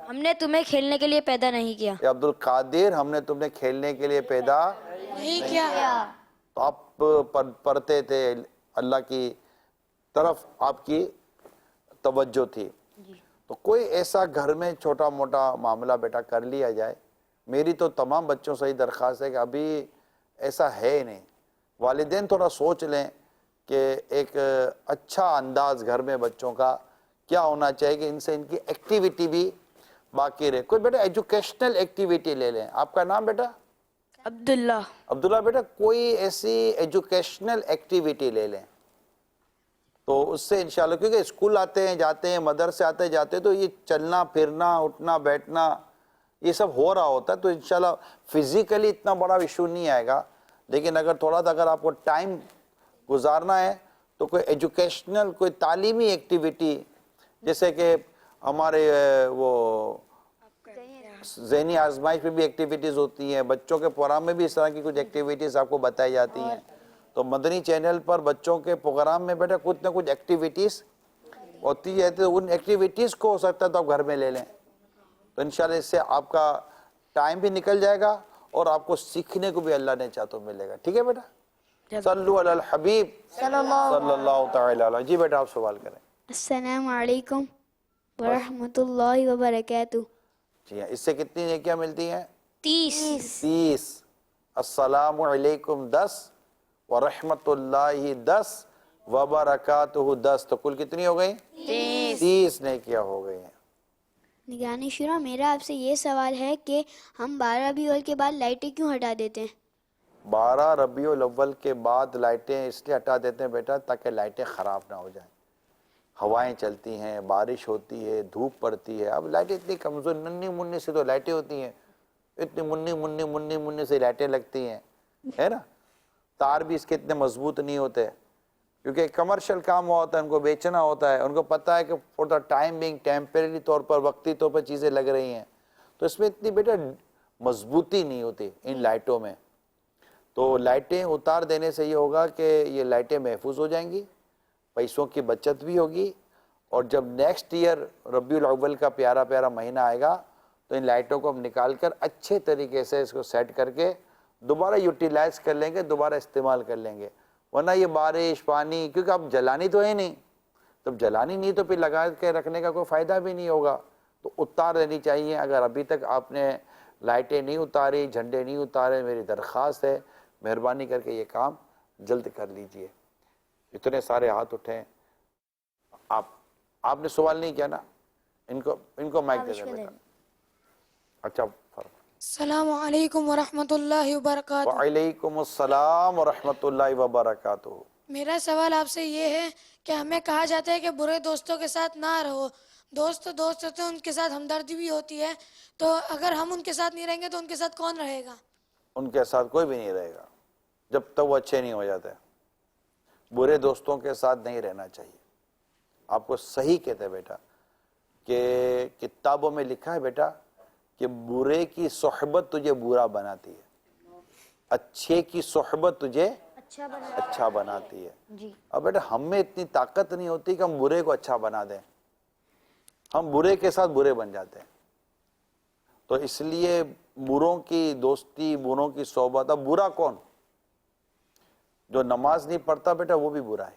ہم نے تمہیں کھیلنے کے لیے پیدا نہیں کیا. اے عبد القادر، ہم نے تم نے کھیلنے کے لیے پیدا نہیں کیا. تو آپ پڑھتے تھے، اللہ کی طرف آپ کی توجہ تھی. تو کوئی ایسا گھر میں چھوٹا موٹا معاملہ بیٹا کر لیا جائے. میری تو تمام بچوں سے ہی درخواست ہے کہ ابھی ایسا ہے نہیں، والدین تھوڑا سوچ لیں کہ ایک اچھا انداز گھر میں بچوں کا کیا ہونا چاہیے کہ ان سے ان کی ایکٹیویٹی بھی باقی رہے. کوئی بیٹا ایجوکیشنل ایکٹیویٹی لے لیں. آپ کا نام بیٹا؟ عبداللہ. عبداللہ. بیٹا کوئی ایسی ایجوکیشنل ایکٹیویٹی لے لیں تو اس سے انشاءاللہ، کیونکہ اسکول آتے ہیں جاتے ہیں، مدرسے آتے جاتے تو یہ چلنا پھرنا اٹھنا بیٹھنا یہ سب ہو رہا ہوتا ہے تو انشاءاللہ فزیکلی اتنا بڑا ایشو نہیں آئے گا. لیکن اگر تھوڑا سا اگر آپ کو ٹائم گزارنا ہے تو کوئی ایجوکیشنل کوئی تعلیمی ایکٹیویٹی، جیسے کہ ہمارے وہ ذہنی آزمائش پہ بھی ایکٹیویٹیز ہوتی ہیں، بچوں کے پروگرام میں بھی اس طرح کی کچھ ایکٹیویٹیز آپ کو بتائی جاتی ہیں. تو مدنی چینل پر بچوں کے پروگرام میں بیٹا کچھ نہ کچھ ایکٹیویٹیز ہوتی ہے تو ان ایکٹیویٹیز کو ہو سکتا ہے تو آپ گھر میں لے لیں تو انشاءاللہ اس سے آپ کا ٹائم بھی نکل جائے گا اور آپ کو سیکھنے کو بھی اللہ نے چاہ تو ملے گا. ٹھیک ہے بیٹا؟ صلو علی الحبیب صلی اللہ تعالی علیہ. جی بیٹا آپ سوال کریں. السلام علیکم ورحمۃ اللہ وبرکاتہ. جی ہاں، اس سے کتنی نیکیاں ملتی ہیں؟ 30. السلام علیکم 10 ورحمۃ اللہ 10 وبرکاتہ 10 تو کل کتنی ہو گئی؟ 30 نیکیاں ہو گئی ہیں. نگرانی شورا، میرا آپ سے یہ سوال ہے کہ ہم 12 ربیع الاول کے بعد لائٹیں کیوں ہٹا دیتے ہیں؟ 12 ربیع الاول کے بعد لائٹیں اس لیے ہٹا دیتے ہیں بیٹا تاکہ لائٹیں خراب نہ ہو جائیں. ہوائیں چلتی ہیں، بارش ہوتی ہے، دھوپ پڑتی ہے. اب لائٹیں اتنی کمزور ننھی منی سے تو لائٹیں ہوتی ہیں، اتنی منی سے لائٹیں لگتی ہیں، ہے نا. تار بھی اس کے اتنے مضبوط نہیں ہوتے کیونکہ کمرشل کام ہوتا ہے، ان کو بیچنا ہوتا ہے، ان کو پتہ ہے کہ for the time being temporary طور پر وقتی طور پر چیزیں لگ رہی ہیں، تو اس میں اتنی بیٹا مضبوطی نہیں ہوتی ان لائٹوں میں. تو لائٹیں اتار دینے سے یہ ہوگا کہ یہ لائٹیں محفوظ ہو جائیں گی، پیسوں کی بچت بھی ہوگی، اور جب نیکسٹ ایئر ربیع الاول کا پیارا پیارا مہینہ آئے گا تو ان لائٹوں کو ہم نکال کر اچھے طریقے سے اس کو سیٹ کر کے دوبارہ یوٹیلائز کر لیں گے، دوبارہ استعمال کر لیں گے. ورنہ یہ بارش پانی، کیونکہ اب جلانی تو ہے نہیں، جب جلانی نہیں تو پھر لگا کے رکھنے کا کوئی فائدہ بھی نہیں ہوگا. تو اتار دینی چاہیے. اگر ابھی تک آپ نے لائٹیں نہیں اتاری، جھنڈے نہیں اتارے، میری درخواست ہے مہربانی کر کے یہ کام جلد کر لیجئے. اتنے سارے ہاتھ اٹھے ہیں. آپ نے سوال نہیں کیا نا؟ ان کو مائک دے دیں بیٹا. اچھا السلام علیکم ورحمۃ اللہ وبرکاتہ. وعلیکم السلام ورحمۃ اللہ وبرکاتہ. میرا سوال آپ سے یہ ہے کہ ہمیں کہا جاتا ہے کہ برے دوستوں کے ساتھ نہ رہو. دوست ہوتے ہیں، ان کے ساتھ ہمدردی بھی ہوتی ہے، تو اگر ہم ان کے ساتھ نہیں رہیں گے تو ان کے ساتھ کون رہے گا؟ ان کے ساتھ کوئی بھی نہیں رہے گا جب تک وہ اچھے نہیں ہو جاتے. برے دوستوں کے ساتھ نہیں رہنا چاہیے. آپ کو صحیح کہتے ہیں بیٹا کہ کتابوں میں لکھا ہے بیٹا کہ برے کی صحبت تجھے برا بناتی ہے، اچھے کی صحبت تجھے اچھا بناتی ہے. اب بیٹا ہم میں اتنی طاقت نہیں ہوتی کہ ہم برے کو اچھا بنا دیں، ہم برے کے ساتھ برے بن جاتے ہیں. تو اس لیے بروں کی دوستی، بروں کی صحبت. اب برا کون؟ جو نماز نہیں پڑھتا بیٹا وہ بھی برا ہے،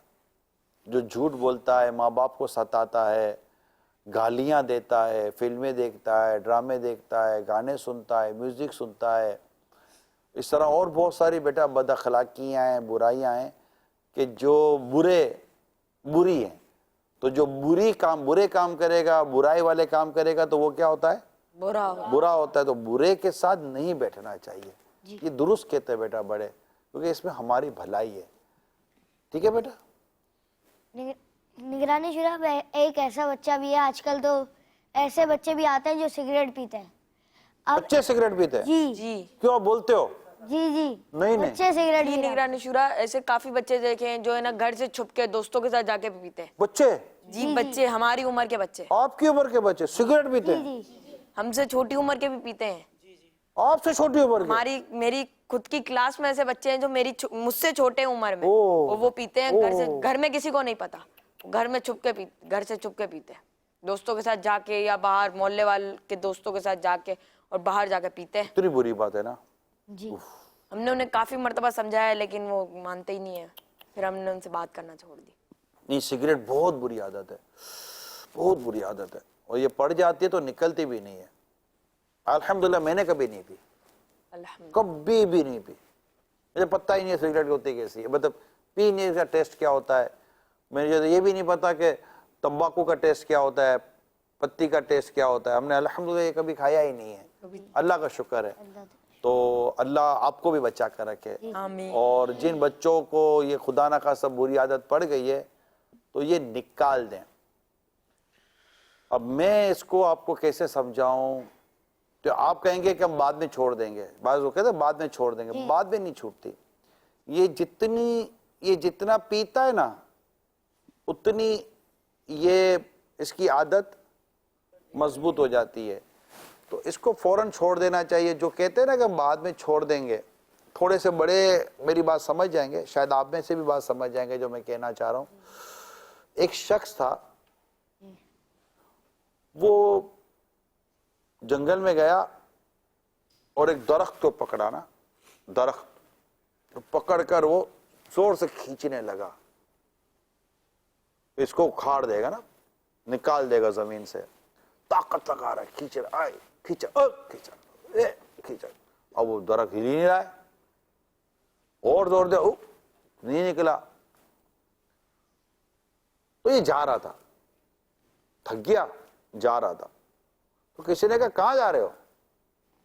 جو جھوٹ بولتا ہے، ماں باپ کو ستاتا ہے، گالیاں دیتا ہے، فلمیں دیکھتا ہے، ڈرامے دیکھتا ہے، گانے سنتا ہے، میوزک سنتا ہے، اس طرح اور بہت ساری بیٹا بد اخلاقیاں ہیں، برائیاں ہیں کہ جو بری ہیں. تو جو برے کام کرے گا، برائی والے کام کرے گا تو وہ کیا ہوتا ہے؟ برا ہوتا ہے. تو برے کے ساتھ نہیں بیٹھنا چاہیے. یہ درست کہتے ہیں بیٹا بڑے، کیونکہ اس میں ہماری بھلائی ہے. ٹھیک ہے بیٹا؟ نگرانی شورا، ایک ایسا بچہ بھی ہے آج کل، تو ایسے بچے بھی آتے ہیں جو سگریٹ پیتے ہیں. بچے سگریٹ پیتے ہیں؟ جی کیوں آپ بولتے ہو؟ جی نہیں بچے سگریٹ جی نگرانی شورا، ایسے کافی بچے دیکھے ہیں جو ہے نا گھر سے چھپ کے دوستوں کے ساتھ جا کے پیتے ہیں. بچے؟ جی بچے، ہماری عمر کے بچے، آپ کی عمر کے بچے سگریٹ پیتے ہیں؟ ہم سے چھوٹی عمر کے بھی پیتے ہیں. آپ سے چھوٹی عمر کے؟ میری خود کی کلاس میں ایسے بچے ہیں جو مجھ سے چھوٹے عمر میں، وہ پیتے ہیں گھر میں کسی کو نہیں پتا، گھر میں گھر سے چھپ کے پیتے ہیں، دوستوں کے ساتھ جا کے یا باہر محلے والے کے دوستوں کے ساتھ جا کے اور باہر جا کے پیتے ہیں. اتنی بری بات ہے نا. جی ہم نے انہیں کافی مرتبہ سمجھایا ہے لیکن وہ مانتے ہی نہیں ہیں، پھر ہم نے ان سے بات کرنا چھوڑ دی. نہیں، سگریٹ بہت بری عادت ہے، بہت بری عادت ہے، اور یہ پڑ جاتی ہے تو نکلتی بھی نہیں ہے. الحمدللہ میں نے کبھی نہیں پی، کبھی بھی نہیں پی. مجھے پتہ ہی نہیں ہے سگریٹ ہوتی کیسی ہے، مطلب پینے کا ٹیسٹ کیا ہوتا ہے. مجھے یہ بھی نہیں پتا کہ تمباکو کا ٹیسٹ کیا ہوتا ہے، پتی کا ٹیسٹ کیا ہوتا ہے. ہم نے الحمدللہ یہ کبھی کھایا ہی نہیں ہے، اللہ کا شکر ہے. تو اللہ آپ کو بھی بچا کر رکھے. اور جن بچوں کو یہ خدا نخواستہ بری عادت پڑ گئی ہے تو یہ نکال دیں. اب میں اس کو آپ کو کیسے سمجھاؤں؟ تو آپ کہیں گے کہ ہم بعد میں چھوڑ دیں گے، بعض وہ کہتے ہیں بعد میں چھوڑ دیں گے. بعد میں نہیں چھوٹتی. یہ جتنا پیتا ہے نا اتنی یہ اس کی عادت مضبوط ہو جاتی ہے. تو اس کو فوراً چھوڑ دینا چاہیے. جو کہتے ہیں نا کہ بعد میں چھوڑ دیں گے، تھوڑے سے بڑے میری بات سمجھ جائیں گے، شاید آپ میں سے بھی بات سمجھ جائیں گے جو میں کہنا چاہ رہا ہوں. ایک شخص تھا، وہ جنگل میں گیا اور ایک درخت کو پکڑا نا، درخت پکڑ کر وہ زور سے کھینچنے لگا. اس کو اکھاڑ دے گا نا، نکال دے گا زمین سے. طاقت لگا رہا ہے، کھینچ رہا ہے، کھینچا. اب وہ درخت ہل ہی نہیں رہا ہے، اور زور دے نہیں نکلا. تو یہ جا رہا تھا، تھک گیا، جا رہا تھا. تو کسی نے کہا کہاں جا رہے ہو؟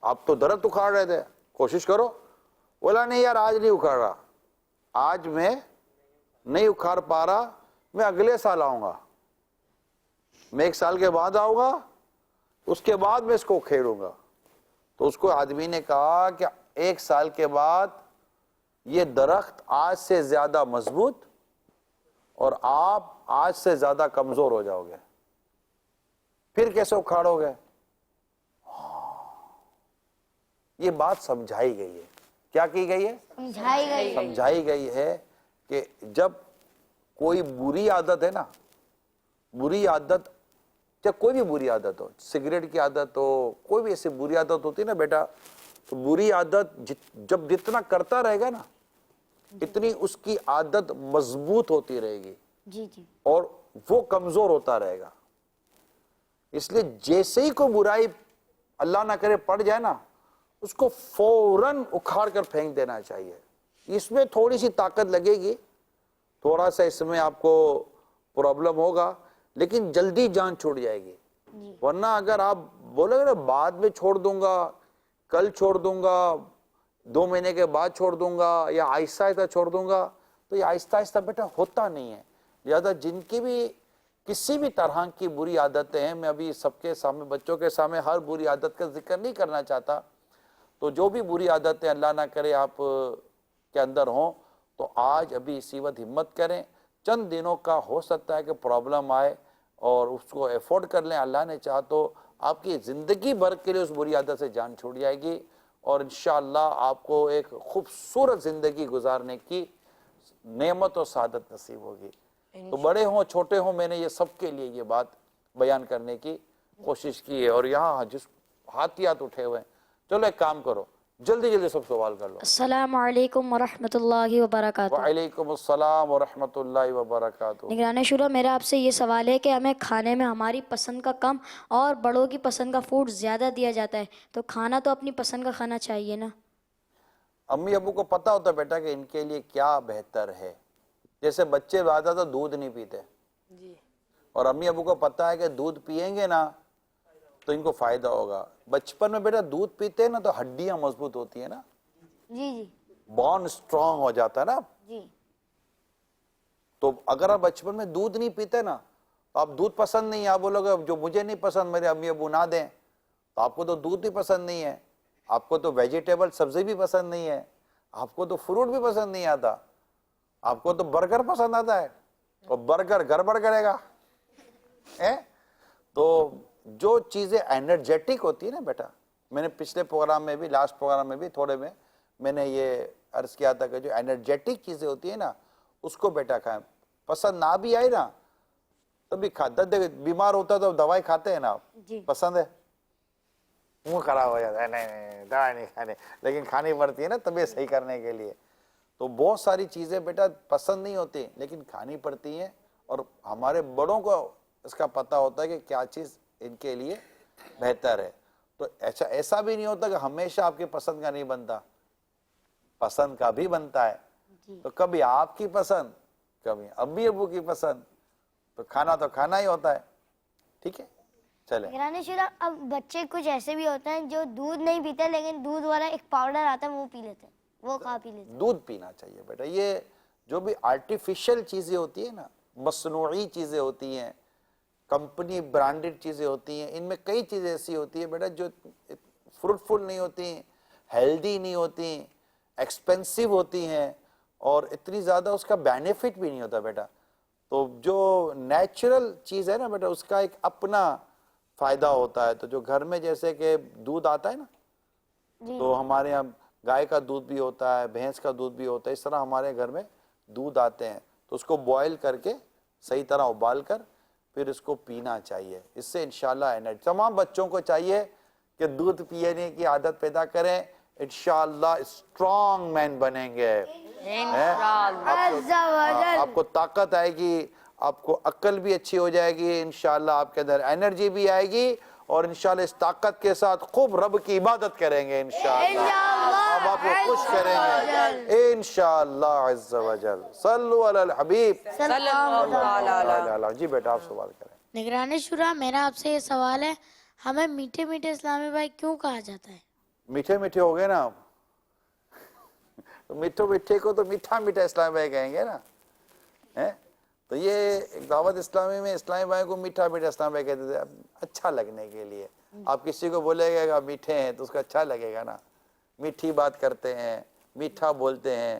آپ تو درخت اکھاڑ رہے تھے، کوشش کرو. بولا نہیں یار آج نہیں اکھاڑ رہا، آج میں نہیں اکھاڑ پا رہا، میں اگلے سال آؤں گا، میں 1 سال کے بعد آؤں گا، اس کے بعد میں اس کو کھیڑوں گا. تو اس کو آدمی نے کہا کہ 1 سال کے بعد یہ درخت آج سے زیادہ مضبوط اور آپ آج سے زیادہ کمزور ہو جاؤ گے. پھر کیسے اکھاڑو گے؟ یہ بات سمجھائی گئی ہے. کیا کی گئی ہے؟ سمجھائی گئی ہے کہ جب کوئی بری عادت ہے نا، بری عادت، چاہے کوئی بھی بری عادت ہو، سگریٹ کی عادت ہو، کوئی بھی ایسی بری عادت ہوتی ہے نا بیٹا، تو بری عادت جب جتنا کرتا رہے گا نا، اتنی اس کی عادت مضبوط ہوتی رہے گی جی جی اور وہ کمزور ہوتا رہے گا. اس لیے جیسے ہی کوئی برائی اللہ نہ کرے پڑ جائے نا، اس کو فوراً اکھاڑ کر پھینک دینا چاہیے. اس میں تھوڑی سی طاقت لگے گی، تھوڑا سا اس میں آپ کو پرابلم ہوگا، لیکن جلدی جان چھوٹ جائے گی. ورنہ اگر آپ بولے گے نا بعد میں چھوڑ دوں گا، کل چھوڑ دوں گا، 2 مہینے کے بعد چھوڑ دوں گا، یا آہستہ آہستہ چھوڑ دوں گا، تو یہ آہستہ آہستہ بیٹا ہوتا نہیں ہے. لہذا جن کی بھی کسی بھی طرح کی بری عادتیں ہیں، میں ابھی سب کے سامنے، بچوں کے سامنے ہر بری عادت کا ذکر نہیں کرنا چاہتا، تو جو بھی بری عادتیں اللہ نہ کرے آپ کے اندر ہوں، تو آج ابھی اسی وقت ہمت کریں. چند دنوں کا ہو سکتا ہے کہ پرابلم آئے اور اس کو ایفورڈ کر لیں. اللہ نے چاہا تو آپ کی زندگی بھر کے لیے اس بری عادت سے جان چھوٹ جائے گی، اور انشاءاللہ آپ کو ایک خوبصورت زندگی گزارنے کی نعمت و سعادت نصیب ہوگی. تو بڑے ہوں چھوٹے ہوں، میں نے یہ سب کے لیے یہ بات بیان کرنے کی کوشش کی ہے. اور یہاں جس ہاتھ اٹھے ہوئے ہیں، چلو ایک کام کرو، جلدی جلدی سب سوال کر لو. السلام علیکم ورحمۃ اللہ وبرکاتہ. وعلیکم السلام ورحمۃ اللہ وبرکاتہ. نگران شورا، میرا آپ سے یہ سوال ہے کہ ہمیں کھانے میں ہماری پسند کا کم اور بڑوں کی پسند کا فوڈ زیادہ دیا جاتا ہے، تو کھانا تو اپنی پسند کا کھانا چاہیے نا؟ امی ابو کو پتا ہوتا ہے بیٹا کہ ان کے لیے کیا بہتر ہے. جیسے بچے زیادہ تو دودھ نہیں پیتے، اور امی ابو کو پتا ہے کہ دودھ پیئیں گے نا تو ان کو فائدہ ہوگا. بچپن میں بیٹا دودھ پیتے ہیں نا تو ہڈیاں مضبوط ہوتی ہیں نا، جی جی بون اسٹرانگ ہو جاتا ہے نا. جی تو اگر آپ بچپن میں دودھ نہیں پیتے نا، تو آپ دودھ پسند نہیں ہے، آپ بولو گے جو مجھے نہیں پسند میرے امی ابو نہ دیں، تو آپ کو تو دودھ بھی پسند نہیں ہے، آپ کو تو ویجیٹیبل سبزی بھی پسند نہیں ہے، آپ کو تو فروٹ بھی پسند نہیں آتا، آپ کو تو برگر پسند آتا ہے، اور برگر گڑبڑ کرے گا. تو جو چیزیں انرجیٹک ہوتی ہے نا بیٹا، میں نے پچھلے پروگرام میں بھی، لاسٹ پروگرام میں بھی تھوڑے میں نے یہ عرض کیا تھا کہ جو انرجیٹک چیزیں ہوتی ہیں نا، اس کو بیٹا کھائیں. پسند نہ بھی آئی نا تب بھی کھاتے. بیمار ہوتا تو دوائی کھاتے ہیں نا، پسند ہے، منہ خراب ہو جاتا ہے، نہیں دوائی نہیں کھانی، لیکن کھانی پڑتی ہے نا طبیعت صحیح کرنے کے لیے. تو بہت ساری چیزیں بیٹا پسند نہیں ہوتی لیکن کھانی پڑتی ہیں، اور ہمارے بڑوں کو اس کا پتہ ہوتا ہے کہ کیا چیز ان کے لیے بہتر ہے. تو ایسا بھی نہیں ہوتا کہ ہمیشہ آپ کی پسند کا نہیں بنتا، پسند کا بھی بنتا ہے. تو کبھی آپ کی پسند، کبھی امی ابو کی پسند، تو کھانا ہی ہوتا ہے. ٹھیک ہے، چلیں. نگران شورا، اب بچے کچھ ایسے بھی ہوتے ہیں جو دودھ نہیں پیتے لیکن دودھ والا ایک پاؤڈر آتا ہے وہ پی لیتے ہیں، وہ کھا پی لیتے ہیں. دودھ پینا چاہیے بیٹا. یہ جو بھی آرٹیفیشل چیزیں ہوتی ہیں نا، مصنوعی چیزیں ہوتی ہیں، کمپنی برانڈڈ چیزیں ہوتی ہیں، ان میں کئی چیزیں ایسی ہوتی ہیں بیٹا جو فروٹفل نہیں ہوتی، ہیلدی نہیں ہوتی، ایکسپینسو ہوتی ہیں، اور اتنی زیادہ اس کا بینیفٹ بھی نہیں ہوتا بیٹا. تو جو نیچرل چیز ہے نا بیٹا، اس کا ایک اپنا فائدہ ہوتا ہے. تو جو گھر میں جیسے کہ دودھ آتا ہے نا، تو ہمارے یہاں گائے کا دودھ بھی ہوتا ہے، بھینس کا دودھ بھی ہوتا ہے، اس طرح ہمارے گھر میں دودھ آتے ہیں. تو اس کو بوائل کر کے صحیح طرح ابال کر پھر اس کو پینا چاہیے. اس سے انشاءاللہ انرجی. تمام بچوں کو چاہیے کہ دودھ پینے کی عادت پیدا کریں، انشاءاللہ اسٹرانگ مین بنیں گے. آپ کو طاقت آئے گی، آپ کو عقل بھی اچھی ہو جائے گی، انشاءاللہ آپ کے اندر انرجی بھی آئے گی، اور انشاءاللہ اس طاقت کے ساتھ خوب رب کی عبادت کریں گے انشاءاللہ. اب آپ کو خوش کریں گے انشاءاللہ عز و جل. صلو علی الحبیب صلی اللہ علیہ. جی بیٹا آپ سوال کریں. نگران شورا، میرا آپ سے یہ سوال ہے، ہمیں میٹھے میٹھے اسلامی بھائی کیوں کہا جاتا ہے؟ میٹھے میٹھے ہو گئے نا آپ، میٹھے میٹھے کو تو میٹھا میٹھا اسلامی بھائی کہیں گے نا. تو یہ دعوت اسلامی میں اسلامی بھائی کو میٹھا میٹھا اسلامی بھائی کہتے تھے اچھا لگنے کے لیے. آپ کسی کو بولے گا کہ میٹھے ہیں تو اس کو اچھا لگے گا نا، میٹھی بات کرتے ہیں، میٹھا بولتے ہیں.